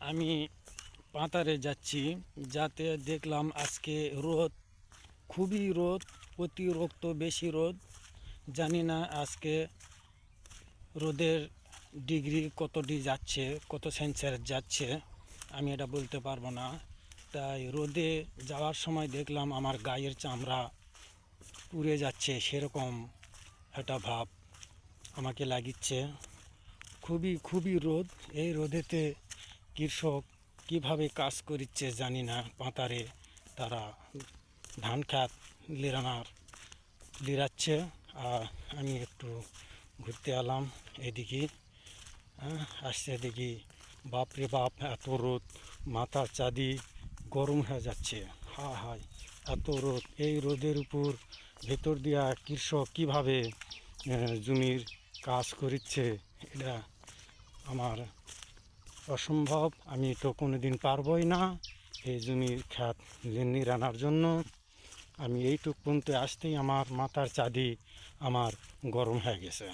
আমি পাতারে যাচ্ছি, যাতে দেখলাম আজকে রোদ, খুবই রোদ, অতিরিক্ত বেশি রোদ। জানি না আজকে রোদের ডিগ্রি কতটি যাচ্ছে, কত সেন্সিয়াস যাচ্ছে, আমি এটা বলতে পারবো না। তাই রোদে যাওয়ার সময় দেখলাম আমার গায়ের চামড়া পুড়ে যাচ্ছে, সেরকম একটা ভাব আমাকে লাগিচ্ছে। খুবই খুবই রোদ। এই রোদেতে কৃষক কিভাবে কাজ করিচ্ছে জানি না। পাতারে তারা ধান খেত লিরাচ্ছে। আর আমি একটু ঘুরতে এলাম এদিকে। আসছে দেখি বাপরে বাপ, এত রোদ, মাথার চাঁদি গরম হয়ে যাচ্ছে। হা হায়, এত রোদ! এই রোদের উপর ভেতর দিয়া কৃষক কীভাবে জমির কাজ করিচ্ছে, এটা আমার অসম্ভব। আমি তো কোনো দিন পারবই না এই জমির ক্ষেত নিড়ানোর জন্য। আমি এইটুক পর্যন্ত আসতেই আমার মাথার চাঁদি আমার গরম হয়ে গেছে।